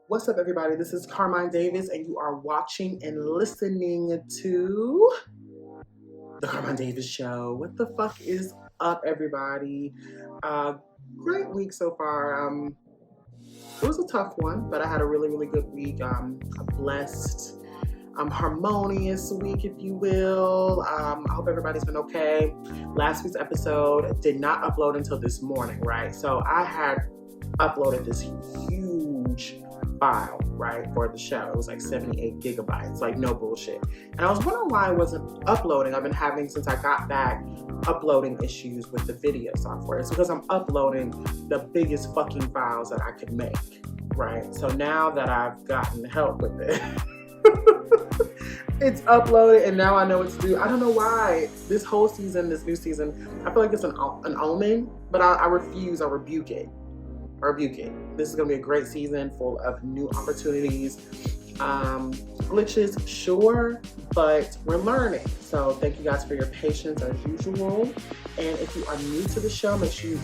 What's up, everybody? This is Carmine Davis, and you are watching and listening to The Carmine Davis Show. What the fuck is up, everybody? Great week so far. It was a tough one, but I had a really, really good week. A blessed, harmonious week, if you will. I hope everybody's been okay. Last week's episode did not upload until this morning, right? So I had uploaded this huge file, right, for the show. It was like 78 gigabytes, like no bullshit. And I was wondering why I wasn't uploading. I've been having, since I got back, uploading issues with the video software. It's because I'm uploading the biggest fucking files that I could make, right? So now that I've gotten help with it, it's uploaded and now I know what to do. I don't know why. This whole season, this new season, I feel like it's an omen, but I refuse, I rebuke it. This is gonna be a great season full of new opportunities. Glitches, sure, but we're learning. So thank you guys for your patience as usual. And if you are new to the show, make sure you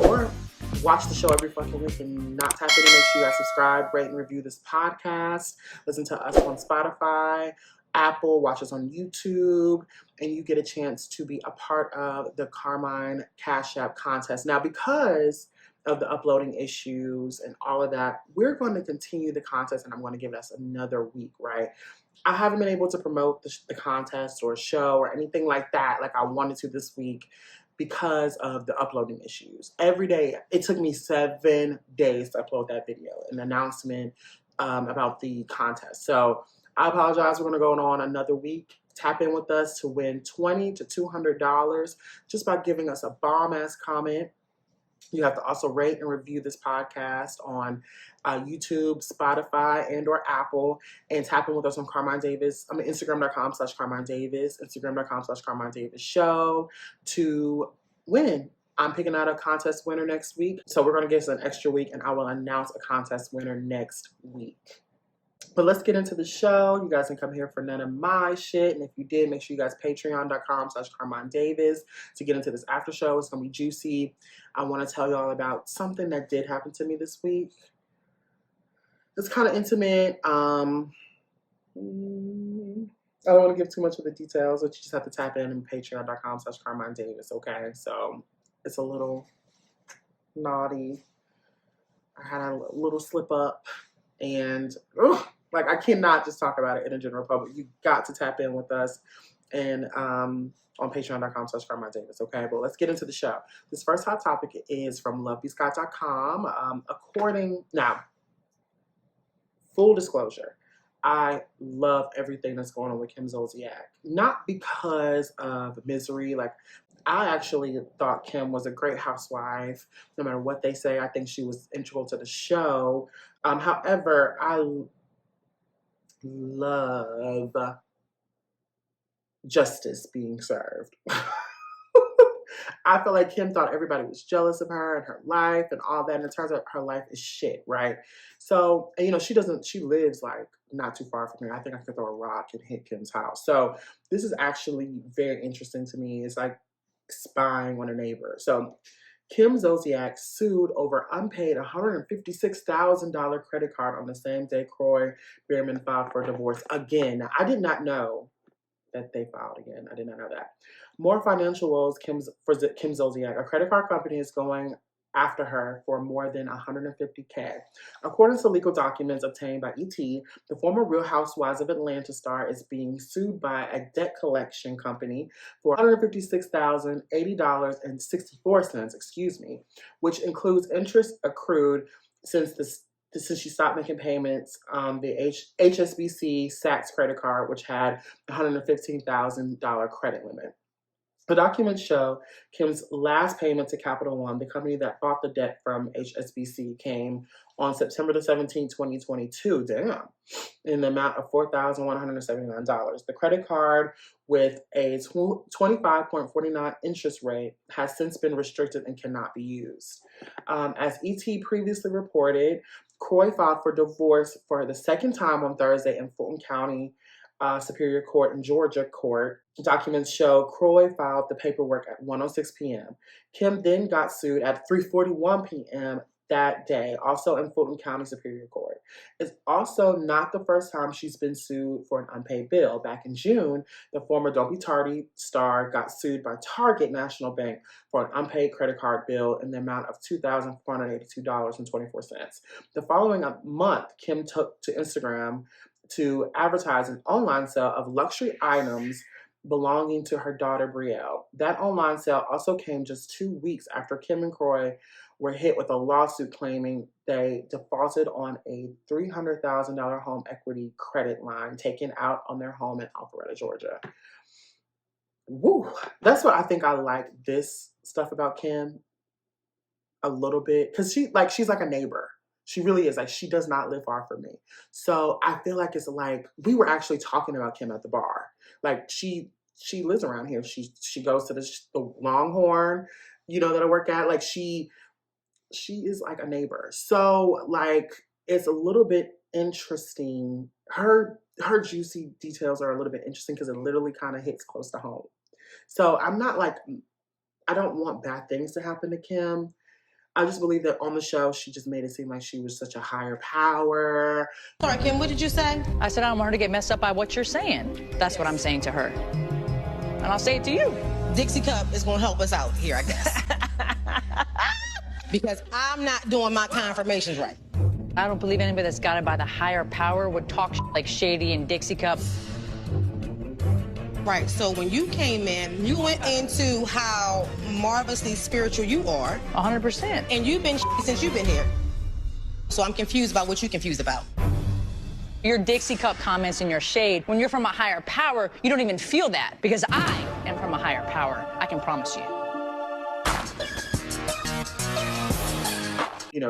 watch the show every fucking week and not tap in, make sure you guys subscribe, rate, and review this podcast. Listen to us on Spotify, Apple, watch us on YouTube, and you get a chance to be a part of the Carmine Cash App contest. Now, because of the uploading issues and all of that, we're going to continue the contest, and I'm going to give us another week, right? I haven't been able to promote the contest or show or anything like that like I wanted to this week because of the uploading issues. Every day, it took me 7 days to upload that video, an announcement about the contest. So I apologize. We're going to go on another week. Tap in with us to win $20 to $200 just by giving us a bomb-ass comment. You have to also rate and review this podcast on YouTube, Spotify, and or Apple. And tap in with us on Carmine Davis. Instagram.com/Carmine Davis, Instagram.com/Carmine Davis Show to win. I'm picking out a contest winner next week. So we're going to give us an extra week, and I will announce a contest winner next week. But let's get into the show. You guys can come here for none of my shit. And if you did, make sure you guys patreon.com/Carmine Davis to get into this after show. It's going to be juicy. I want to tell y'all about something that did happen to me this week. It's kind of intimate. I don't want to give too much of the details, but you just have to tap in and patreon.com/Carmine Davis, okay? So it's a little naughty. I had a little slip up. And I cannot just talk about it in a general public. You got to tap in with us and on patreon.com/Carmine Davis, okay? But let's get into the show. This first hot topic is from lovebescott.com. Now, full disclosure, I love everything that's going on with Kim Zolciak. Not because of misery. I actually thought Kim was a great housewife. No matter what they say, I think she was integral to the show. However, I love justice being served. I feel like Kim thought everybody was jealous of her and her life and all that. And it turns out her life is shit, right? So, and, she lives not too far from here. I think I could throw a rock and hit Kim's house. So this is actually very interesting to me. It's like spying on a neighbor. So Kim Zolciak sued over unpaid $156,000 credit card on the same day Kroy Biermann filed for divorce again. Now, I did not know that they filed again. I did not know that. More financial woes for Kim Zolciak. A credit card company is going after her for more than $150K. According to legal documents obtained by ET, the former Real Housewives of Atlanta star is being sued by a debt collection company for $156,080.64, which includes interest accrued since she stopped making payments. The HSBC Saks credit card, which had a $115,000 credit limit. The documents show Kim's last payment to Capital One, the company that bought the debt from HSBC, came on September the 17th, 2022, in the amount of $4,179. The credit card, with a 25.49 interest rate, has since been restricted and cannot be used. As ET previously reported, Kroy filed for divorce for the second time on Thursday in Fulton County Superior Court in Georgia court. Documents show Kroy filed the paperwork at 1:06 p.m. Kim then got sued at 3:41 p.m. that day, also in Fulton County Superior Court. It's also not the first time she's been sued for an unpaid bill. Back in June, the former Don't Be Tardy star got sued by Target National Bank for an unpaid credit card bill in the amount of $2,482.24. The following month, Kim took to Instagram to advertise an online sale of luxury items belonging to her daughter Brielle. That online sale also came just 2 weeks after Kim and Kroy were hit with a lawsuit claiming they defaulted on a $300,000 home equity credit line taken out on their home in Alpharetta, Georgia. Woo! That's what I think I like this stuff about Kim a little bit, because she's like a neighbor. She really is. Like, she does not live far from me. So I feel like it's like, we were actually talking about Kim at the bar. Like, she lives around here. She goes to the Longhorn, that I work at. Like, she is like a neighbor. So, like, it's a little bit interesting. Her juicy details are a little bit interesting because it literally kind of hits close to home. So I'm not like, I don't want bad things to happen to Kim. I just believe that on the show, she just made it seem like she was such a higher power. Sorry, Kim, what did you say? I said I don't want her to get messed up by what you're saying. That's what I'm saying to her. And I'll say it to you. Dixie Cup is going to help us out here, I guess. Because I'm not doing my confirmations right. I don't believe anybody that's got it by the higher power would talk like Shady and Dixie Cup. Right, so when you came in, you went into how marvelously spiritual you are. 100%. And you've been since you've been here. So I'm confused about what you're confused about. Your Dixie Cup comments and your shade, when you're from a higher power, you don't even feel that. Because I am from a higher power, I can promise you.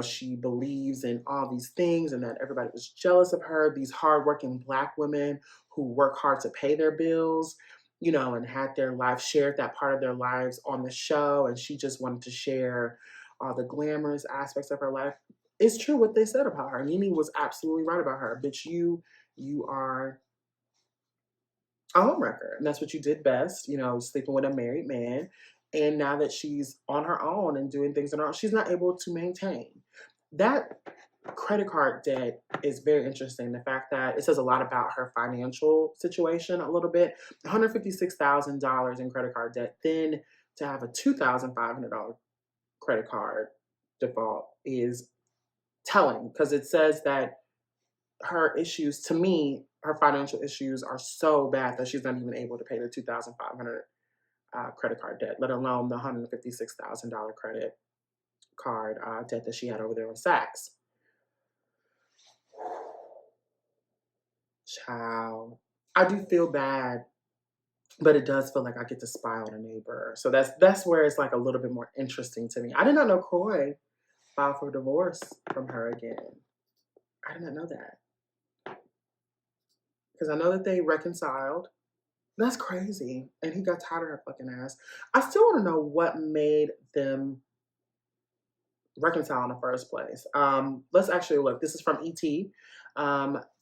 She believes in all these things and that everybody was jealous of her, these hardworking Black women who work hard to pay their bills, and had their life shared, that part of their lives on the show. And she just wanted to share all the glamorous aspects of her life. It's true what they said about her. Nene was absolutely right about her. Bitch, you are a homewrecker. And that's what you did best, sleeping with a married man. And now that she's on her own and doing things on her own, she's not able to maintain. That credit card debt is very interesting. The fact that it says a lot about her financial situation a little bit. $156,000 in credit card debt. Then to have a $2,500 credit card default is telling, because it says that her issues, to me, her financial issues are so bad that she's not even able to pay the $2,500 credit card debt, let alone the $156,000 credit card debt that she had over there on Saks. Child, I do feel bad, but it does feel like I get to spy on a neighbor. So that's where it's like a little bit more interesting to me. I did not know Kroy filed for divorce from her again. I did not know that. Because I know that they reconciled. That's crazy. And he got tired of her fucking ass. I still want to know what made them reconcile in the first place. Let's actually look. This is from ET.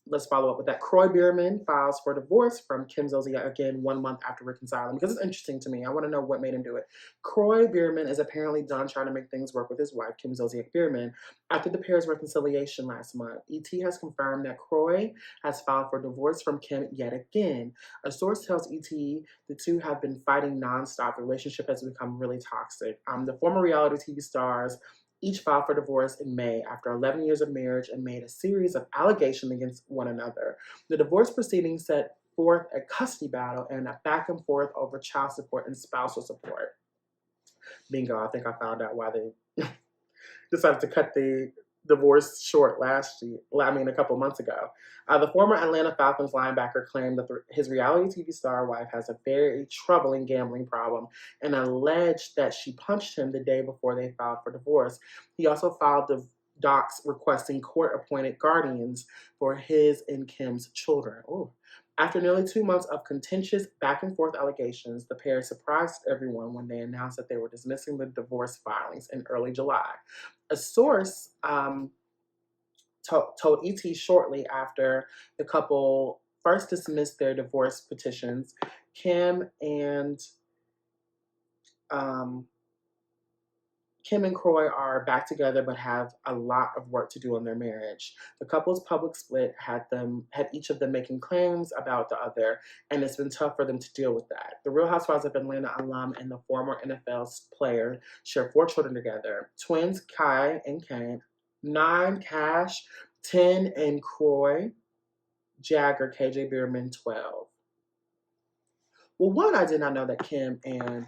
Let's follow up with that. Kroy Biermann files for divorce from Kim Zolciak again 1 month after reconciling, because it's interesting to me. I want to know what made him do it. Kroy Biermann is apparently done trying to make things work with his wife, Kim Zolciak Biermann, after the pair's reconciliation last month. ET has confirmed that Kroy has filed for divorce from Kim yet again. A source tells ET the two have been fighting nonstop. The relationship has become really toxic. The former reality TV stars each filed for divorce in May after 11 years of marriage and made a series of allegations against one another. The divorce proceedings set forth a custody battle and a back and forth over child support and spousal support. Bingo, I think I found out why they decided to cut the divorce short a couple months ago. The former Atlanta Falcons linebacker claimed that his reality TV star wife has a very troubling gambling problem and alleged that she punched him the day before they filed for divorce. He also filed the docs requesting court-appointed guardians for his and Kim's children. Ooh. After nearly 2 months of contentious back-and-forth allegations, the pair surprised everyone when they announced that they were dismissing the divorce filings in early July. A source told ET shortly after the couple first dismissed their divorce petitions, Kim and Kim and Kroy are back together but have a lot of work to do on their marriage. The couple's public split had each of them making claims about the other, and it's been tough for them to deal with that. The Real Housewives of Atlanta alum and the former NFL player share 4 children together: twins Kai and Kane, 9 Cash, 10 and Kroy Jagger, KJ Biermann, 12. Well, one, I did not know that Kim and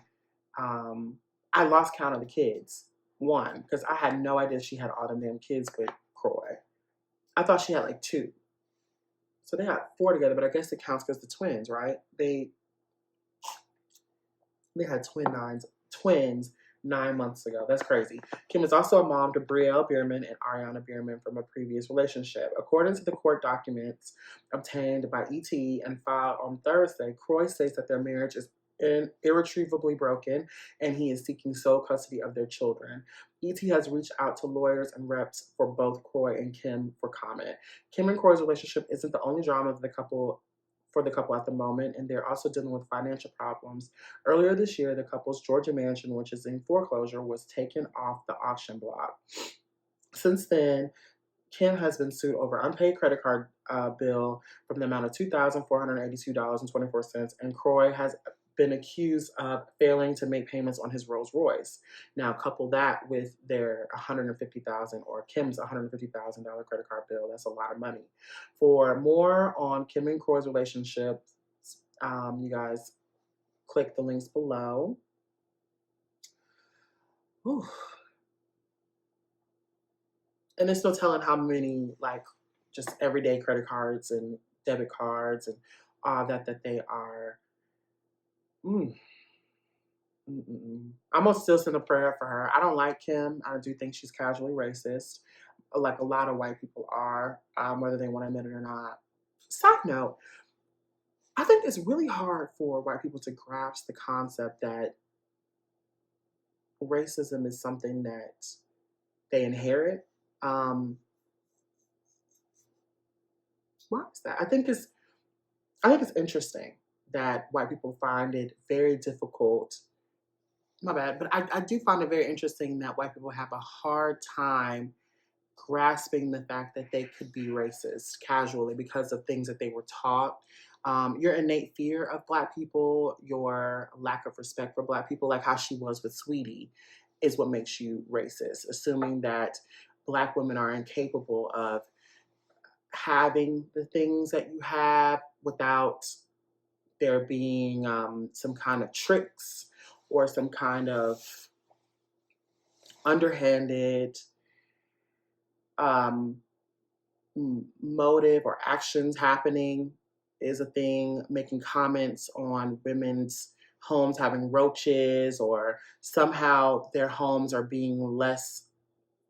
I lost count of the kids. One, because I had no idea she had all them damn kids with Kroy. I thought she had like 2. So they had 4 together, but I guess it counts because the twins, right? They had twins 9 months ago. That's crazy. Kim is also a mom to Brielle Biermann and Ariana Biermann from a previous relationship. According to the court documents obtained by ET and filed on Thursday, Kroy states that their marriage is irretrievably broken, and he is seeking sole custody of their children. ET has reached out to lawyers and reps for both Kroy and Kim for comment. Kim and Kroy's relationship isn't the only drama of the couple at the moment, and they're also dealing with financial problems. Earlier this year, the couple's Georgia mansion, which is in foreclosure, was taken off the auction block. Since then, Kim has been sued over unpaid credit card bill from the amount of $2,482.24, and Kroy has been accused of failing to make payments on his Rolls Royce. Now, couple that with their $150,000 or Kim's $150,000 credit card bill. That's a lot of money. For more on Kim and Kroy's relationship, you guys click the links below. Whew. And there's no telling how many, like, just everyday credit cards and debit cards and all that they are. I'm gonna still send a prayer for her. I don't like Kim. I do think she's casually racist, like a lot of white people are, whether they want to admit it or not. Side note, I think it's really hard for white people to grasp the concept that racism is something that they inherit. Why is that? I think it's interesting that white people find it very difficult. My bad, but I do find it very interesting that white people have a hard time grasping the fact that they could be racist casually because of things that they were taught. Your innate fear of Black people, your lack of respect for Black people, like how she was with Sweetie, is what makes you racist. Assuming that Black women are incapable of having the things that you have without there being some kind of tricks or some kind of underhanded motive or actions happening is a thing. Making comments on women's homes having roaches, or somehow their homes are being less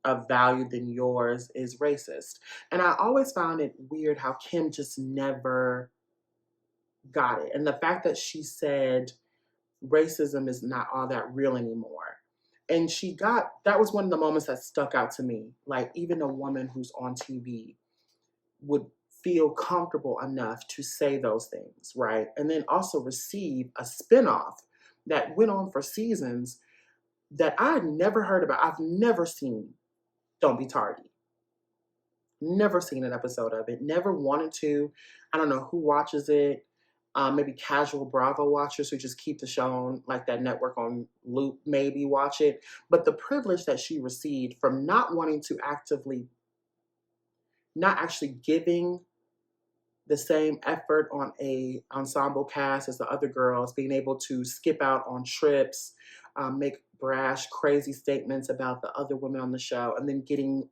of value than yours, is racist. And I always found it weird how Kim just never got it. And the fact that she said racism is not all that real anymore. And that was one of the moments that stuck out to me. Like, even a woman who's on TV would feel comfortable enough to say those things, right? And then also receive a spinoff that went on for seasons that I had never heard about. I've never seen Don't Be Tardy. Never seen an episode of it. Never wanted to. I don't know who watches it. Maybe casual Bravo watchers who just keep the show on, like, that network on loop, maybe watch it. But the privilege that she received from not wanting to not actually giving the same effort on a ensemble cast as the other girls, being able to skip out on trips, make brash, crazy statements about the other women on the show, and then getting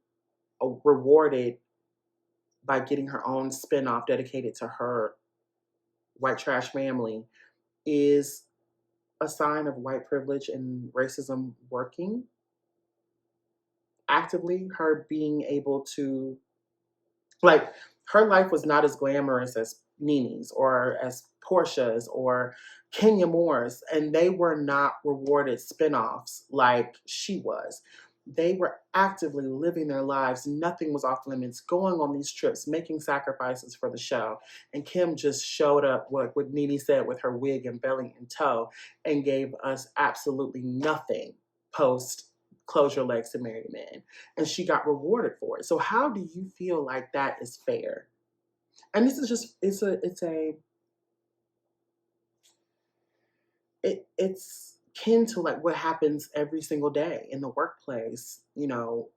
rewarded by getting her own spinoff dedicated to her white trash family, is a sign of white privilege and racism working actively. Her being able to, like, her life was not as glamorous as Nene's or as Portia's or Kenya Moore's, and they were not rewarded spinoffs like she was. They were actively living their lives. Nothing was off limits, going on these trips, making sacrifices for the show. And Kim just showed up, what Nene said, with her wig and belly in tow, and gave us absolutely nothing post close your legs to married men. And she got rewarded for it. So how do you feel like that is fair? And this is just, it's kin to like what happens every single day in the workplace, you know,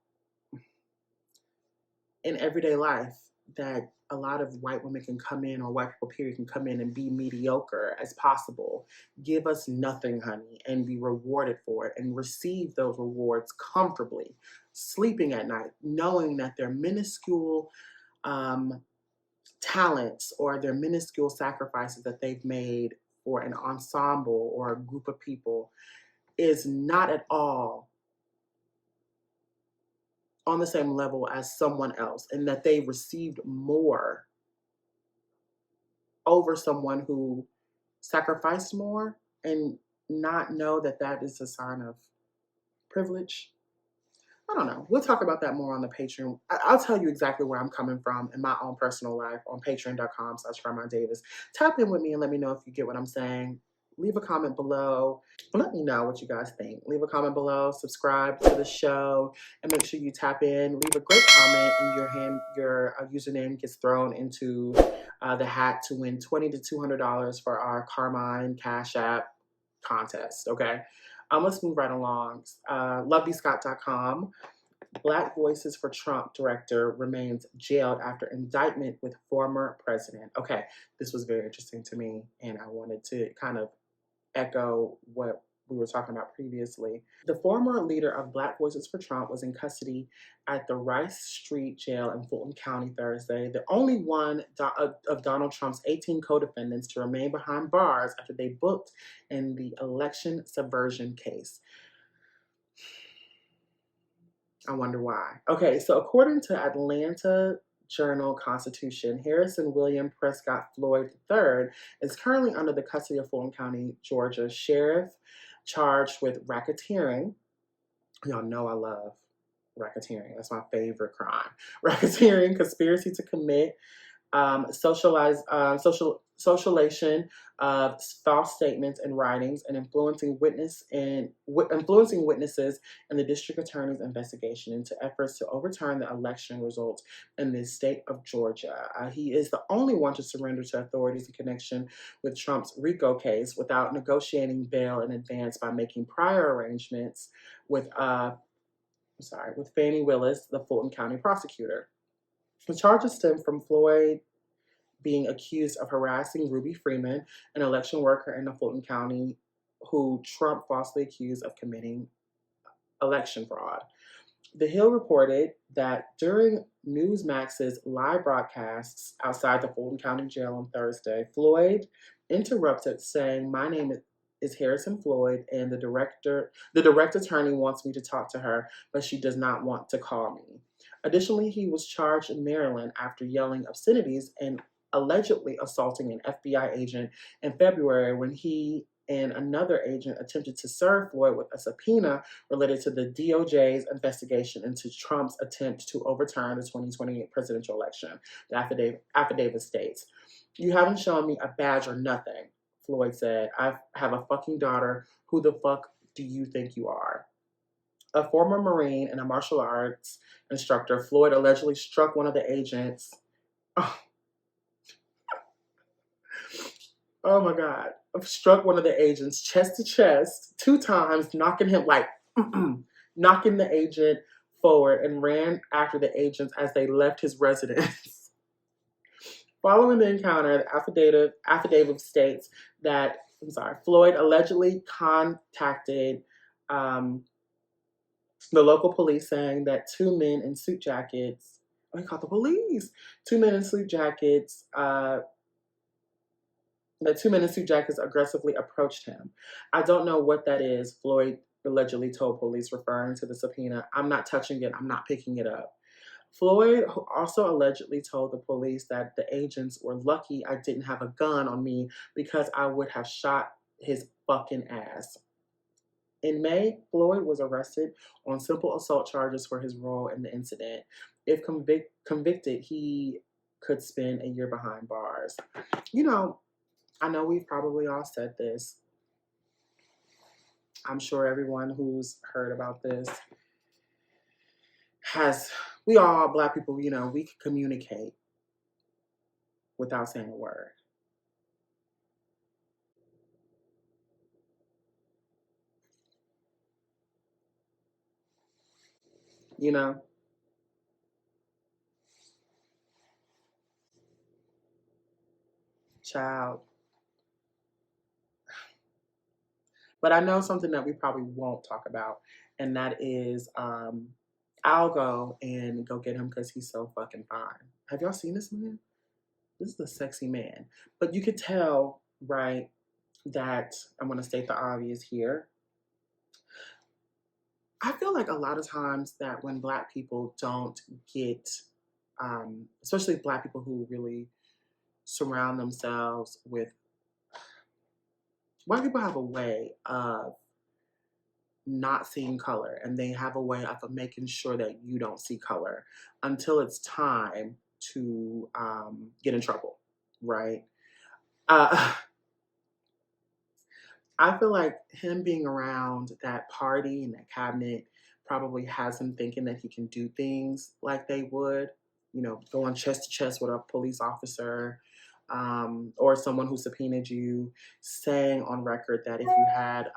in everyday life, that a lot of white women can come in, or white people period can come in and be mediocre as possible, give us nothing, honey, and be rewarded for it and receive those rewards comfortably, sleeping at night, knowing that their minuscule talents or their minuscule sacrifices that they've made for an ensemble or a group of people is not at all on the same level as someone else, and that they received more over someone who sacrificed more, and not know that that is a sign of privilege. I don't know. We'll talk about that more on the Patreon. I'll tell you exactly where I'm coming from in my own personal life on patreon.com/Carmine Davis. Tap in with me and let me know if you get what I'm saying. Leave a comment below. Let me know what you guys think. Leave a comment below, subscribe to the show, and make sure you tap in. Leave a great comment, and your username gets thrown into the hat to win $20 to $200 for our Carmine Cash App contest, okay? Let's move right along. LovelyScott.com. Black Voices for Trump director remains jailed after indictment with former president. Okay, this was very interesting to me, and I wanted to kind of echo what we were talking about previously. The former leader of Black Voices for Trump was in custody at the Rice Street Jail in Fulton County Thursday, the only one of Donald Trump's 18 co-defendants to remain behind bars after they booked in the election subversion case. I wonder why. Okay, so according to Atlanta Journal-Constitution, Harrison William Prescott Floyd III is currently under the custody of Fulton County, Georgia sheriff, charged with racketeering. Y'all know I love racketeering. That's my favorite crime. Racketeering, conspiracy to commit, socialization of false statements and writings, and influencing witnesses in the district attorney's investigation into efforts to overturn the election results in the state of Georgia. He is the only one to surrender to authorities in connection with Trump's RICO case without negotiating bail in advance by making prior arrangements with Fannie Willis, the Fulton County prosecutor. The charges stem from Floyd being accused of harassing Ruby Freeman, an election worker in the Fulton County who Trump falsely accused of committing election fraud. The Hill reported that during Newsmax's live broadcasts outside the Fulton County Jail on Thursday, Floyd interrupted, saying, "My name is Harrison Floyd, and the direct attorney wants me to talk to her, but she does not want to call me." Additionally, he was charged in Maryland after yelling obscenities and allegedly assaulting an FBI agent in February when he and another agent attempted to serve Floyd with a subpoena related to the DOJ's investigation into Trump's attempt to overturn the 2020 presidential election. The affidavit states, "You haven't shown me a badge or nothing," Floyd said. "I have a fucking daughter. Who the fuck do you think you are?" A former Marine and a martial arts instructor, Floyd allegedly struck one of the agents. Oh my God. Struck one of the agents chest to chest 2 times, knocking him knocking the agent forward, and ran after the agents as they left his residence. Following the encounter, the affidavit states that, Floyd allegedly contacted the local police saying that 2 men in suit jackets, he called the police, 2 men in suit jackets, that 2 men in suit jackets aggressively approached him. "I don't know what that is," Floyd allegedly told police, referring to the subpoena. "I'm not touching it. I'm not picking it up." Floyd also allegedly told the police that the agents were lucky I didn't have a gun on me because I would have shot his fucking ass. In May, Floyd was arrested on simple assault charges for his role in the incident. If convicted, he could spend a year behind bars. You know, I know we've probably all said this. I'm sure everyone who's heard about this we all Black people, you know, we can communicate without saying a word. You know? Child. But I know something that we probably won't talk about, and that is I'll go get him because he's so fucking fine. Have y'all seen this man? This is a sexy man. But you could tell, right, that I'm going to state the obvious here. I feel like a lot of times that when Black people don't get, especially Black people who really surround themselves with, White people have a way of not seeing color, and they have a way of making sure that you don't see color until it's time to get in trouble, right? I feel like him being around that party and that cabinet probably has him thinking that he can do things like they would, you know, going chest to chest with a police officer, or someone who subpoenaed you, saying on record that if you had,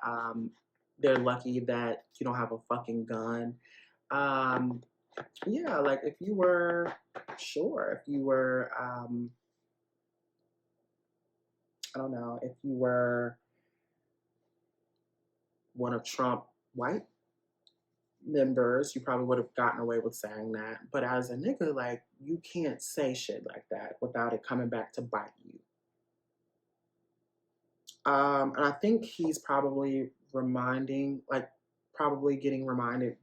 they're lucky that you don't have a fucking gun. Yeah, like if you were, I don't know, if you were one of Trump white members, you probably would have gotten away with saying that. But as a nigga, like, you can't say shit like that without it coming back to bite you. And I think he's probably getting reminded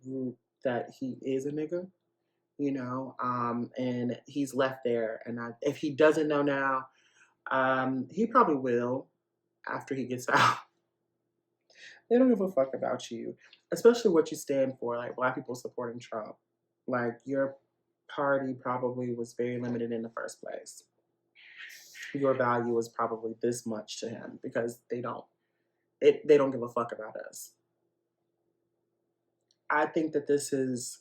that he is a nigga, you know, and he's left there. And if he doesn't know now, he probably will after he gets out. They don't give a fuck about you, especially what you stand for, like Black people supporting Trump. Like, your party probably was very limited in the first place. Your value is probably this much to him because they don't give a fuck about us. I think that this is,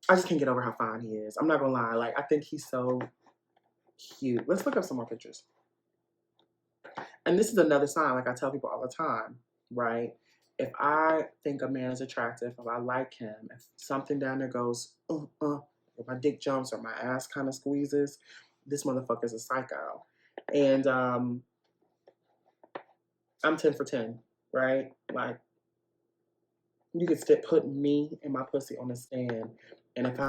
I just can't get over how fine he is. I'm not gonna lie, like, I think he's so cute. Let's look up some more pictures. And this is another sign, like I tell people all the time, right? If I think a man is attractive, if I like him, if something down there goes, if my dick jumps or my ass kind of squeezes, this motherfucker's a psycho. And I'm 10 for 10, right? Like, you could put me and my pussy on the stand, and if I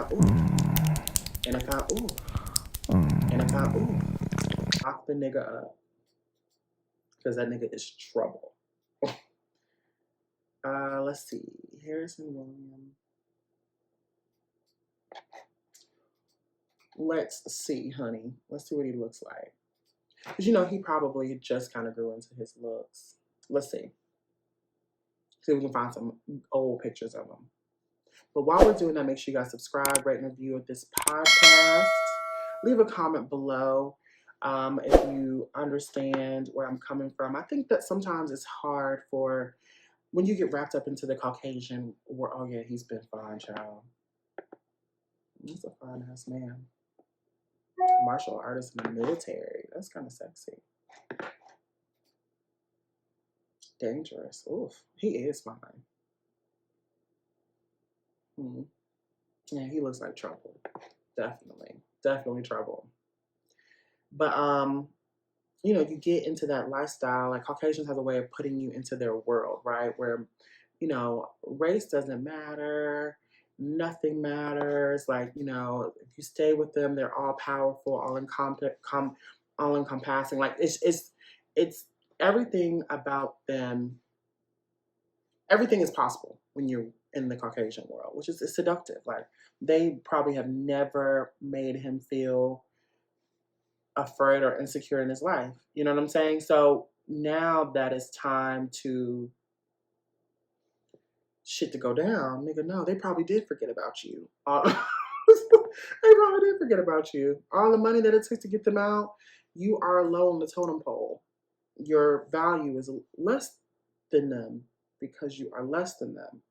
lock the nigga up, because that nigga is trouble. Let's see. Harrison William. Let's see, honey. Let's see what he looks like. Because, you know, he probably just kind of grew into his looks. Let's see. See if we can find some old pictures of him. But while we're doing that, make sure you guys subscribe, rate, and review this podcast. Leave a comment below if you understand where I'm coming from. I think that sometimes it's hard when you get wrapped up into the Caucasian world. Oh, yeah, he's been fine, child. He's a fine-ass man. Martial artist in the military. That's kind of sexy. Dangerous. Oof. He is fine. Yeah, he looks like trouble. Definitely trouble. But, you know, you get into that lifestyle, like Caucasians have a way of putting you into their world, right? Where, you know, race doesn't matter. Nothing matters. Like, you know, if you stay with them, they're all powerful, all encompassing. Like, it's everything about them. Everything is possible when you're in the Caucasian world, which is seductive. Like, they probably have never made him feel afraid or insecure in his life. You know what I'm saying? So now that it's time to shit to go down, nigga, no, they probably did forget about you. They probably did forget about you. All the money that it took to get them out, you are low on the totem pole. Your value is less than them because you are less than them.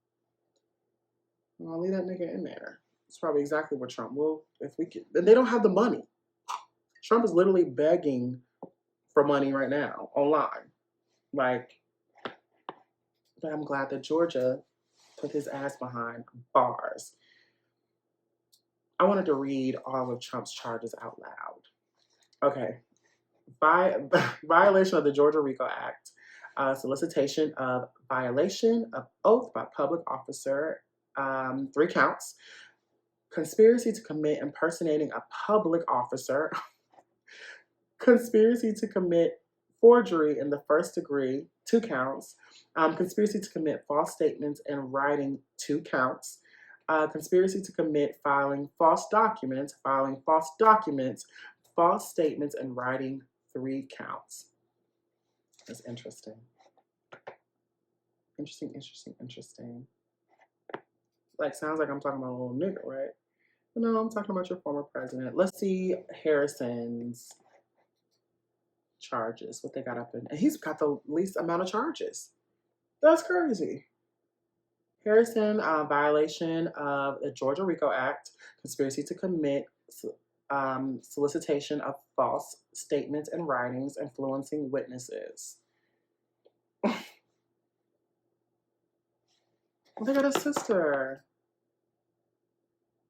Well, I'll leave that nigga in there. It's probably exactly what Trump will, if we could. They don't have the money. Trump is literally begging for money right now online. Like, but I'm glad that Georgia put his ass behind bars. I wanted to read all of Trump's charges out loud. Okay. Violation of the Georgia RICO Act, solicitation of violation of oath by public officer, 3 counts, conspiracy to commit impersonating a public officer, conspiracy to commit forgery in the first degree, 2 counts, conspiracy to commit false statements and writing, 2 counts, conspiracy to commit filing false documents, false statements, and writing, 3 counts. That's interesting. Interesting. Like, sounds like I'm talking about a little nigga, right? But no, I'm talking about your former president. Let's see Harrison's charges, what they got up in. And he's got the least amount of charges. That's crazy. Harrison, violation of the Georgia RICO Act, conspiracy to commit solicitation of false statements and writings, influencing witnesses. They got a sister.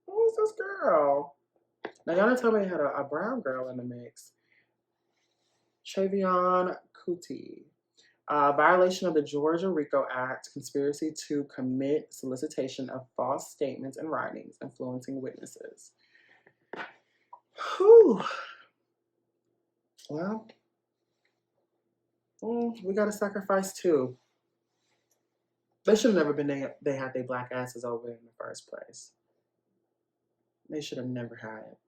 Who is this girl? Now, y'all didn't tell me they had a brown girl in the mix. Travion Kuti. Violation of the Georgia RICO Act, conspiracy to commit solicitation of false statements and writings, influencing witnesses. Whew. Well, we got to sacrifice too. They should have never been they had their black asses over in the first place. They should have never had it.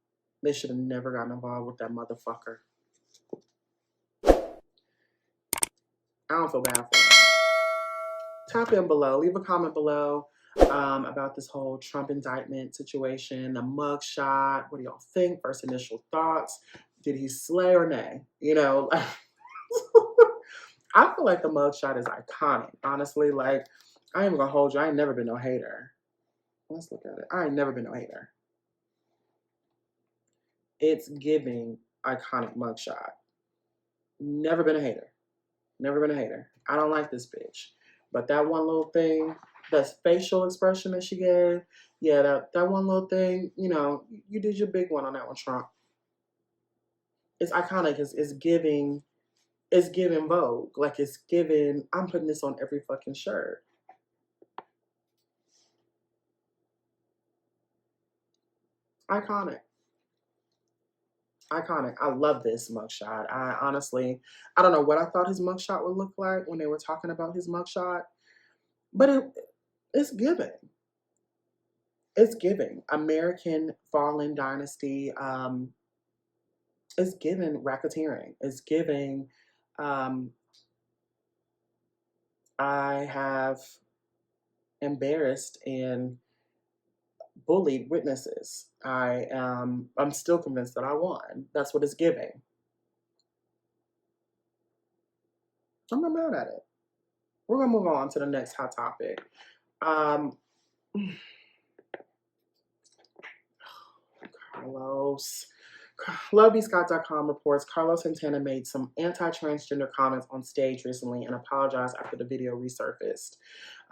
They should have never gotten involved with that motherfucker. I don't feel bad for them. Tap in below. Leave a comment below about this whole Trump indictment situation, the mugshot. What do y'all think? First initial thoughts. Did he slay or nay? You know, I feel like the mugshot is iconic, honestly. Like, I ain't gonna hold you. I ain't never been no hater. Let's look at it. I ain't never been no hater. It's giving iconic mugshot. Never been a hater. Never been a hater. I don't like this bitch. But that one little thing, that facial expression that she gave, yeah, that one little thing, you know, you did your big one on that one, Trump. It's iconic. It's giving Vogue. Like, it's giving, I'm putting this on every fucking shirt. Iconic. Iconic. I love this mugshot. I honestly, I don't know what I thought his mugshot would look like when they were talking about his mugshot, but it's giving. It's giving. American fallen dynasty. It's giving racketeering. It's giving, I have embarrassed and bullied witnesses. I'm still convinced that I won. That's what it's giving. I'm not mad at it. We're gonna move on to the next hot topic. Carlos. LoveBScott.com reports Carlos Santana made some anti-transgender comments on stage recently and apologized after the video resurfaced.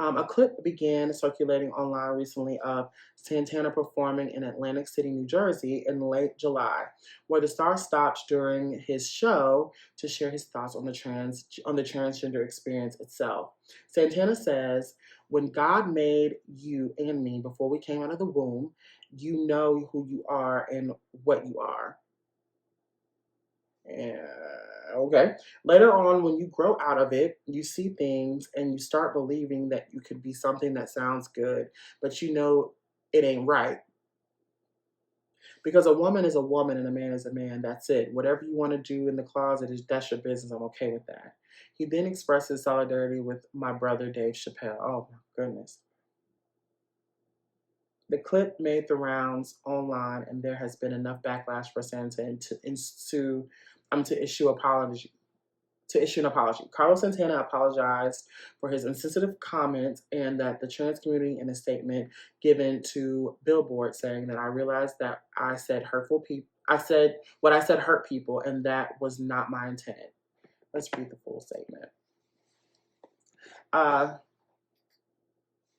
A clip began circulating online recently of Santana performing in Atlantic City, New Jersey in late July, where the star stopped during his show to share his thoughts on the transgender experience itself. Santana says, "When God made you and me before we came out of the womb, you know who you are and what you are." Okay. Later on, when you grow out of it, you see things and you start believing that you could be something that sounds good, but you know it ain't right. Because a woman is a woman and a man is a man. That's it. Whatever you want to do in the closet, that's your business. I'm okay with that. He then expressed his solidarity with my brother, Dave Chappelle. Oh, my goodness. The clip made the rounds online, and there has been enough backlash for Santana to issue to issue an apology. Carlos Santana apologized for his insensitive comments and that the trans community in a statement given to Billboard saying that I realized that I said hurtful people. I said what I said hurt people, and that was not my intent. Let's read the full statement. I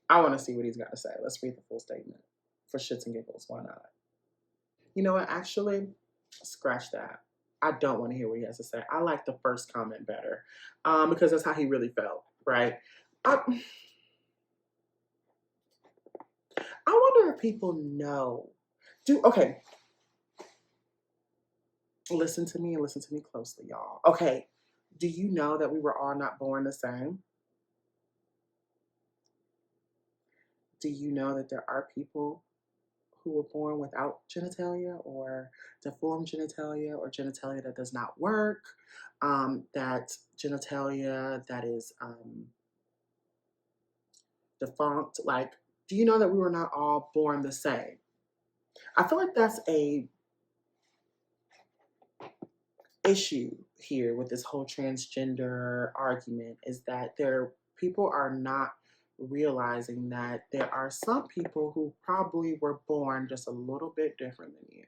want to see what he's got to say. Let's read the full statement for shits and giggles. Why not? You know what? Actually, scratch that. I don't want to hear what he has to say. I like the first comment better because that's how he really felt, right? I wonder if people know. Okay. Listen to me and listen to me closely, y'all. Okay. Do you know that we were all not born the same? Do you know that there are people who were born without genitalia or deformed genitalia or genitalia that does not work, that genitalia that is defunct? Like, do you know that we were not all born the same? I feel like that's a issue here with this whole transgender argument, is that people are not realizing that there are some people who probably were born just a little bit different than you.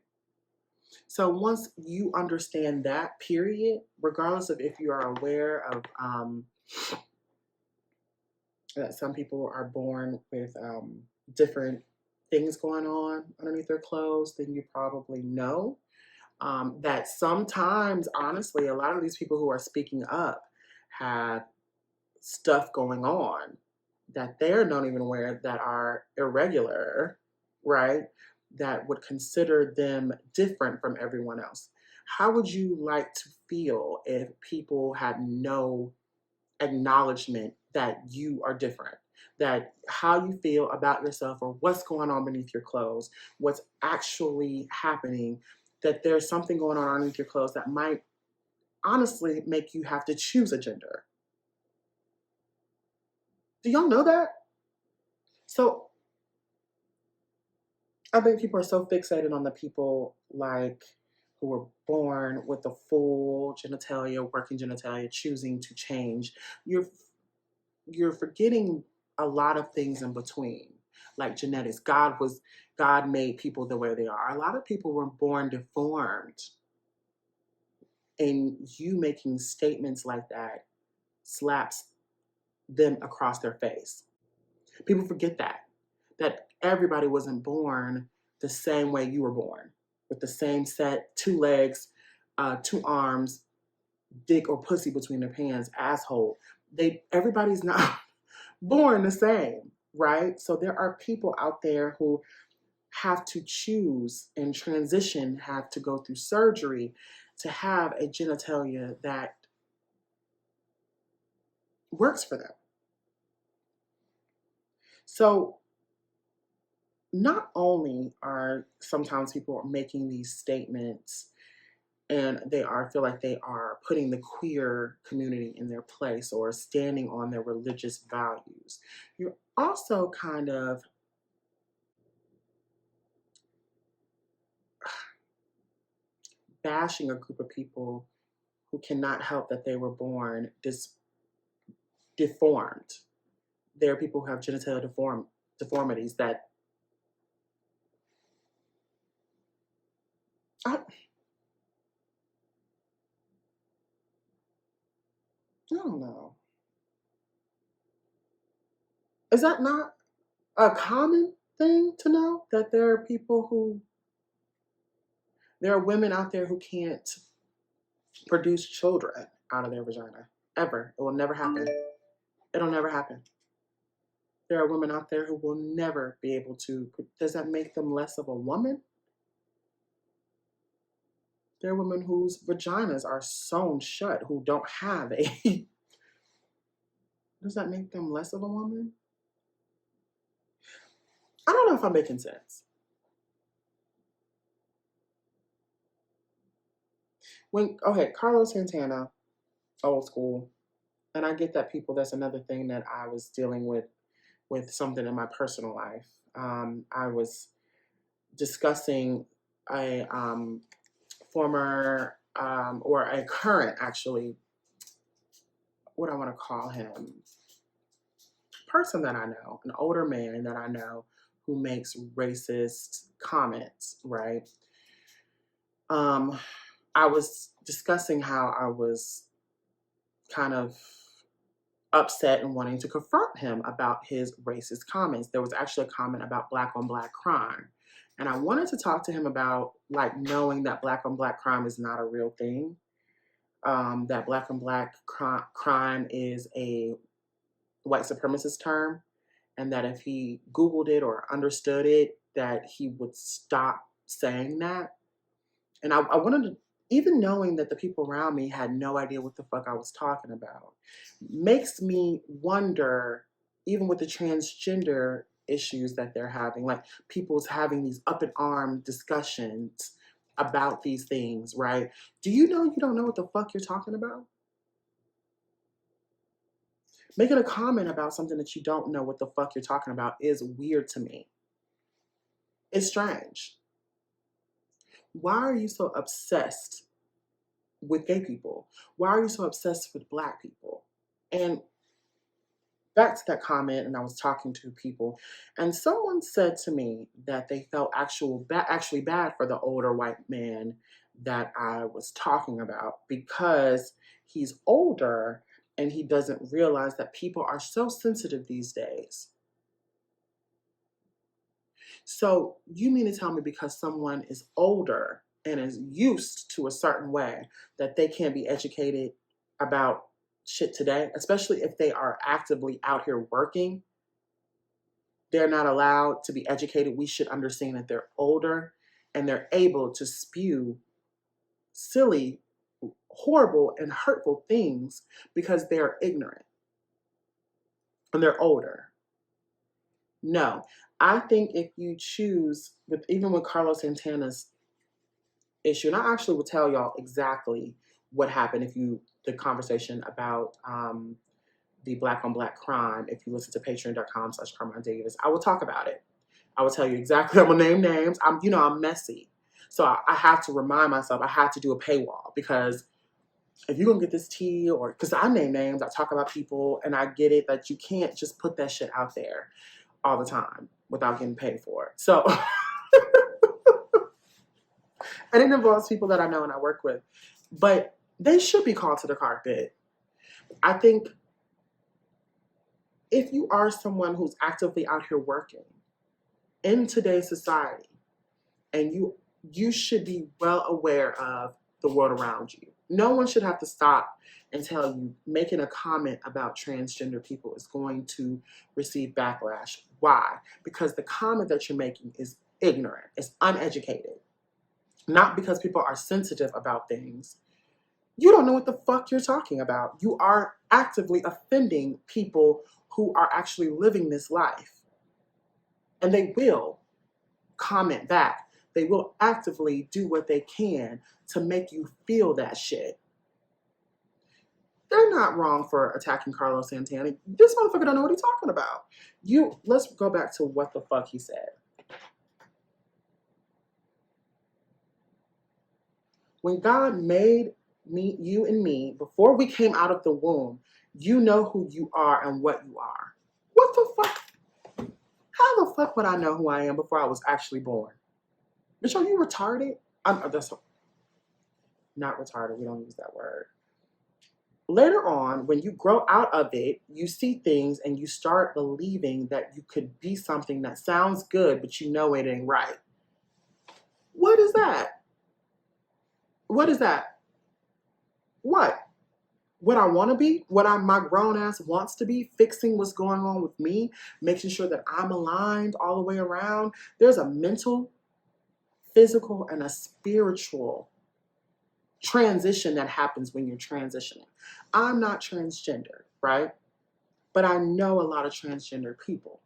So once you understand that, period, regardless of if you are aware of that some people are born with different things going on underneath their clothes, then you probably know that sometimes, honestly, a lot of these people who are speaking up have stuff going on that they're not even aware that are irregular, right? That would consider them different from everyone else. How would you like to feel if people had no acknowledgement that you are different? That how you feel about yourself or what's going on beneath your clothes, what's actually happening, that there's something going on underneath your clothes that might honestly make you have to choose a gender. Do y'all know that? So I think people are so fixated on the people like who were born with the full genitalia, working genitalia, choosing to change. You're forgetting a lot of things in between, like genetics. God made people the way they are. A lot of people were born deformed. And you making statements like that slaps them across their face. People forget that everybody wasn't born the same way you were born, with the same set, 2 legs, 2 arms, dick or pussy between their pants, asshole. Everybody's not born the same, right? So there are people out there who have to choose and transition, have to go through surgery to have a genitalia that works for them. So not only are sometimes people making these statements and feel like they are putting the queer community in their place or standing on their religious values, you're also kind of bashing a group of people who cannot help that they were born deformed. There are people who have genital deformities that I don't know. Is that not a common thing to know, that there are women out there who can't produce children out of their vagina, ever? It will never happen. It'll never happen. There are women out there who will never be able to. Does that make them less of a woman? There are women whose vaginas are sewn shut, who don't have a... Does that make them less of a woman? I don't know if I'm making sense. Carlos Santana, old school, and I get that that's another thing that I was dealing with something in my personal life. I was discussing a former or a current, actually, what I want to call him, person that I know, an older man that I know who makes racist comments, right? I was discussing how I was kind of upset and wanting to confront him about his racist comments. There was actually a comment about Black on Black crime. And I wanted to talk to him about like knowing that Black on Black crime is not a real thing. That Black on Black crime is a white supremacist term. And that if he Googled it or understood it, that he would stop saying that. And I wanted to, even knowing that the people around me had no idea what the fuck I was talking about, makes me wonder, even with the transgender issues that they're having, like people's having these up in arm discussions about these things, right? Do you know you don't know what the fuck you're talking about? Making a comment about something that you don't know what the fuck you're talking about is weird to me. It's strange. Why are you so obsessed with gay people? Why are you so obsessed with Black people? And back to that comment, and I was talking to people, and someone said to me that they felt actually bad for the older white man that I was talking about because he's older and he doesn't realize that people are so sensitive these days. So you mean to tell me because someone is older and is used to a certain way that they can't be educated about shit today, especially if they are actively out here working? They're not allowed to be educated. We should understand that they're older and they're able to spew silly, horrible, and hurtful things because they're ignorant and they're older. No, I think if you choose, even with Carlos Santana's issue, and I actually will tell y'all exactly what happened the conversation about the Black on Black crime, if you listen to patreon.com/Carmine Davis, I will talk about it. I will tell you exactly. I'm gonna name names. I'm messy. So I have to remind myself, I have to do a paywall, because if you're gonna get this tea, or because I name names, I talk about people, and I get it that you can't just put that shit out there all the time without getting paid for it. So, and it involves people that I know and I work with, but they should be called to the carpet. I think if you are someone who's actively out here working in today's society, and you should be well aware of the world around you. No one should have to stop and tell you making a comment about transgender people is going to receive backlash. Why? Because the comment that you're making is ignorant, it's uneducated. Not because people are sensitive about things. You don't know what the fuck you're talking about. You are actively offending people who are actually living this life. And they will comment back. They will actively do what they can to make you feel that shit. They're not wrong for attacking Carlos Santana. This motherfucker don't know what he's talking about. Let's go back to what the fuck he said. When God made me, you and me, before we came out of the womb, you know who you are and what you are. What the fuck? How the fuck would I know who I am before I was actually born? Bitch, are you retarded? That's not retarded. We don't use that word. Later on, when you grow out of it, you see things and you start believing that you could be something that sounds good, but you know it ain't right. What is that? What is that? What? What I want to be? What my grown ass wants to be? Fixing what's going on with me? Making sure that I'm aligned all the way around? There's a mental, physical, and a spiritual transition that happens when you're transitioning. I'm not transgender, right? But I know a lot of transgender people.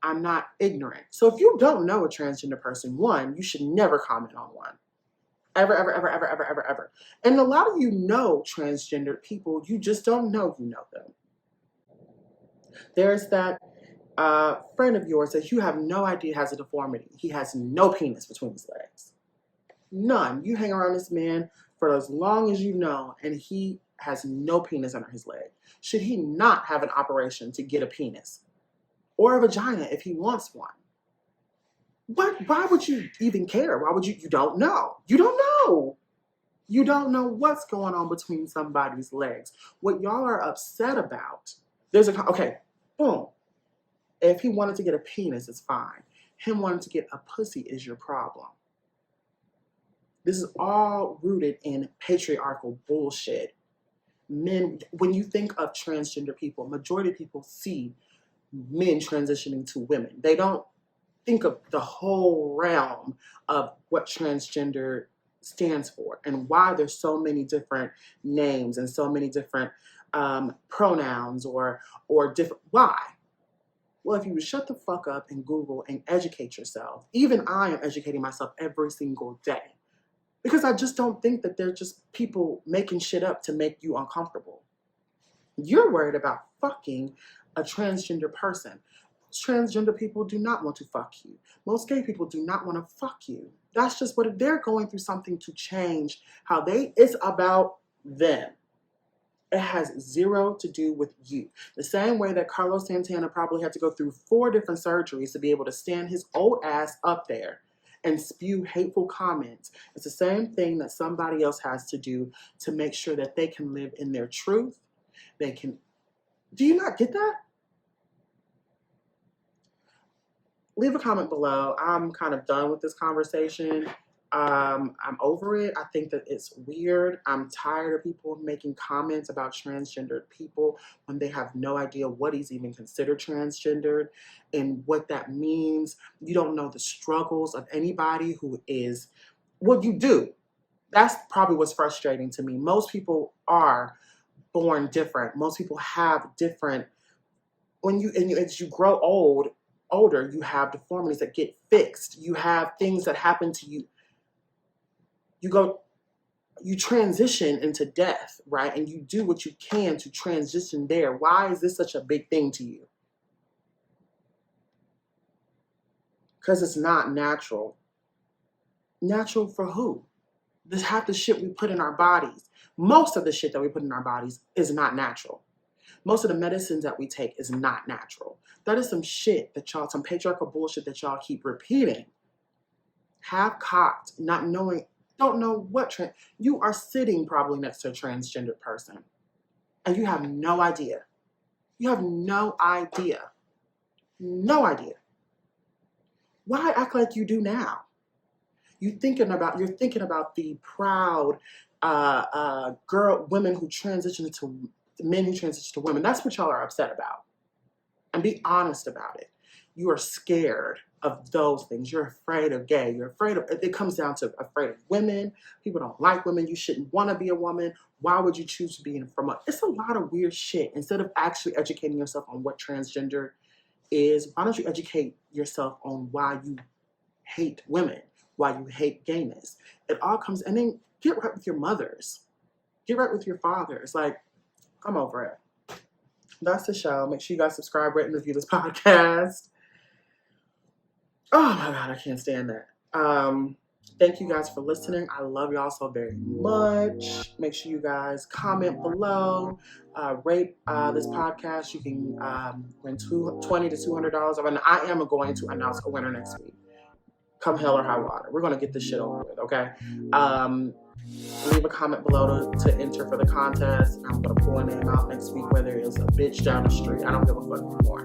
I'm not ignorant. So if you don't know a transgender person, one, you should never comment on one. Ever, ever, ever, ever, ever, ever, ever. And a lot of you know transgender people, you just don't know you know them. There's that friend of yours that you have no idea has a deformity. He has no penis between his legs. None. You hang around this man for as long as you know, and he has no penis under his leg, should he not have an operation to get a penis? Or a vagina if he wants one? Why would you even care? Why would you? You don't know. You don't know. You don't know what's going on between somebody's legs. What y'all are upset about, okay, boom. If he wanted to get a penis, it's fine. Him wanting to get a pussy is your problem. This is all rooted in patriarchal bullshit. Men, when you think of transgender people, majority of people see men transitioning to women. They don't think of the whole realm of what transgender stands for and why there's so many different names and so many different pronouns or different. Why? Well, if you would shut the fuck up and Google and educate yourself, even I am educating myself every single day, because I just don't think that they're just people making shit up to make you uncomfortable. You're worried about fucking a transgender person. Transgender people do not want to fuck you. Most gay people do not want to fuck you. That's just what they're going through, something to change how it's about them. It has zero to do with you. The same way that Carlos Santana probably had to go through 4 different surgeries to be able to stand his old ass up there and spew hateful comments. It's the same thing that somebody else has to do to make sure that they can live in their truth. They can. Do you not get that? Leave a comment below. I'm kind of done with this conversation. I'm over it. I think that it's weird. I'm tired of people making comments about transgendered people when they have no idea what is even considered transgendered and what that means. You don't know the struggles of anybody who is, well, you do. That's probably what's frustrating to me. Most people are born different. Most people have different, as you grow older, you have deformities that get fixed. You have things that happen to you. You transition into death, right? And you do what you can to transition there. Why is this such a big thing to you? Because it's not natural. Natural for who? This half the shit we put in our bodies. Most of the shit that we put in our bodies is not natural. Most of the medicines that we take is not natural. That is some shit that some patriarchal bullshit that y'all keep repeating. Half-cocked, not knowing, don't know what you are sitting probably next to a transgendered person and you have no idea. You have no idea. No idea. Why act like you do now? You're thinking about the proud women who transition to men who transition to women. That's what y'all are upset about. And be honest about it. You are scared of those things. You're afraid of gay. You're afraid of, it comes down to afraid of women. People don't like women. You shouldn't want to be a woman. Why would you choose to be it's a lot of weird shit. Instead of actually educating yourself on what transgender is, why don't you educate yourself on why you hate women, why you hate gayness? It all comes, and then get right with your mothers. Get right with your fathers. Like, I'm over it. That's the show. Make sure you guys subscribe, rate, and review this podcast. Oh my God, I can't stand that. Thank you guys for listening. I love y'all so very much. Make sure you guys comment below, rate this podcast. You can win $20 to $200. And I am going to announce a winner next week. Come hell or high water. We're going to get this shit over with, okay? Leave a comment below to enter for the contest. I'm going to pull a name out next week, whether it's a bitch down the street. I don't give a fuck anymore.